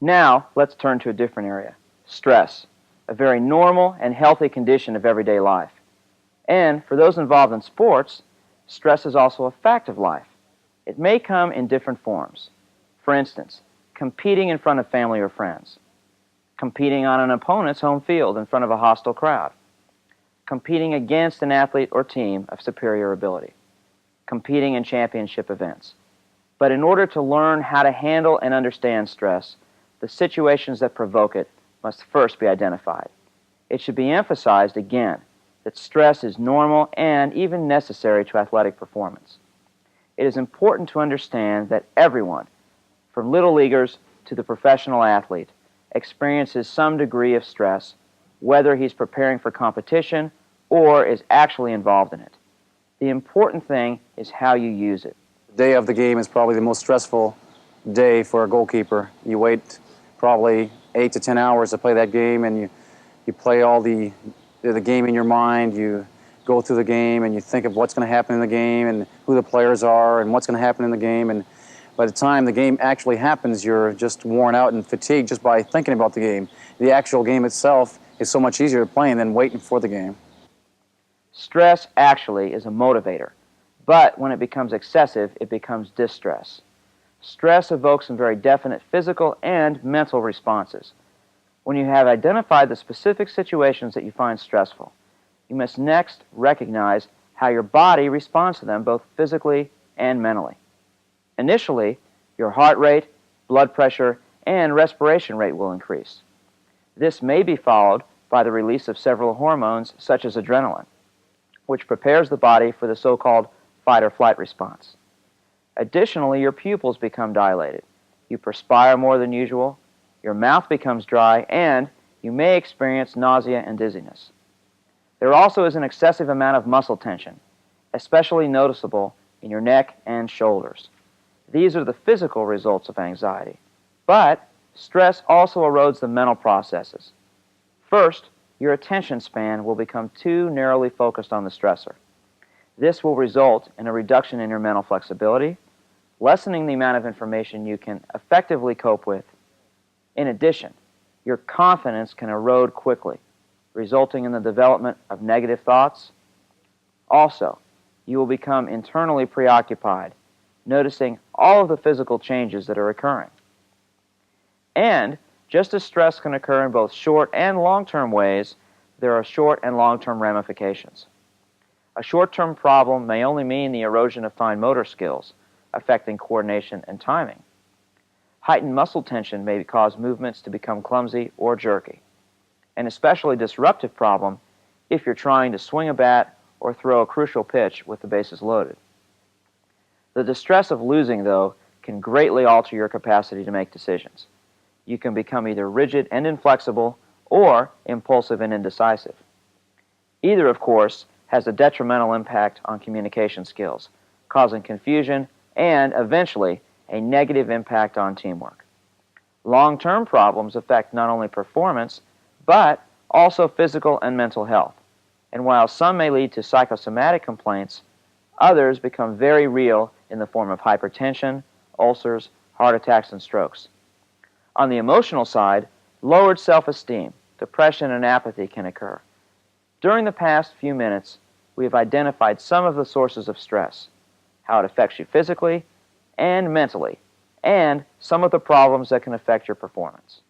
Now, let's turn to a different area, stress, a very normal and healthy condition of everyday life. And for those involved in sports, stress is also a fact of life. It may come in different forms. For instance, competing in front of family or friends, competing on an opponent's home field in front of a hostile crowd, competing against an athlete or team of superior ability, competing in championship events. But in order to learn how to handle and understand stress, the situations that provoke it must first be identified. It should be emphasized again that stress is normal and even necessary to athletic performance. It is important to understand that everyone, from little leaguers to the professional athlete, experiences some degree of stress, whether he's preparing for competition or is actually involved in it. The important thing is how you use it. The day of the game is probably the most stressful day for a goalkeeper. You wait probably 8 to 10 hours to play that game, and you play all the game in your mind. You go through the game and you think of what's going to happen in the game and who the players are and what's going to happen in the game. And by the time the game actually happens, you're just worn out and fatigued just by thinking about the game. The actual game itself is so much easier to play than waiting for the game. Stress actually is a motivator, but when it becomes excessive, it becomes distress. Stress evokes some very definite physical and mental responses. When you have identified the specific situations that you find stressful, you must next recognize how your body responds to them both physically and mentally. Initially, your heart rate, blood pressure, and respiration rate will increase. This may be followed by the release of several hormones such as adrenaline, which prepares the body for the so-called fight-or-flight response. Additionally, your pupils become dilated. You perspire more than usual, your mouth becomes dry, and you may experience nausea and dizziness. There also is an excessive amount of muscle tension, especially noticeable in your neck and shoulders. These are the physical results of anxiety. But stress also erodes the mental processes. First, your attention span will become too narrowly focused on the stressor. This will result in a reduction in your mental flexibility, lessening the amount of information you can effectively cope with. In addition, your confidence can erode quickly, resulting in the development of negative thoughts. Also, you will become internally preoccupied, noticing all of the physical changes that are occurring. And just as stress can occur in both short and long-term ways, there are short and long-term ramifications. A short-term problem may only mean the erosion of fine motor skills, affecting coordination and timing. Heightened muscle tension may cause movements to become clumsy or jerky. An especially disruptive problem if you're trying to swing a bat or throw a crucial pitch with the bases loaded. The distress of losing, though, can greatly alter your capacity to make decisions. You can become either rigid and inflexible or impulsive and indecisive. Either, of course, has a detrimental impact on communication skills, causing confusion and, eventually, a negative impact on teamwork. Long-term problems affect not only performance, but also physical and mental health. And while some may lead to psychosomatic complaints, others become very real in the form of hypertension, ulcers, heart attacks, and strokes. On the emotional side, lowered self-esteem, depression, and apathy can occur. During the past few minutes, we have identified some of the sources of stress, how it affects you physically and mentally, and some of the problems that can affect your performance.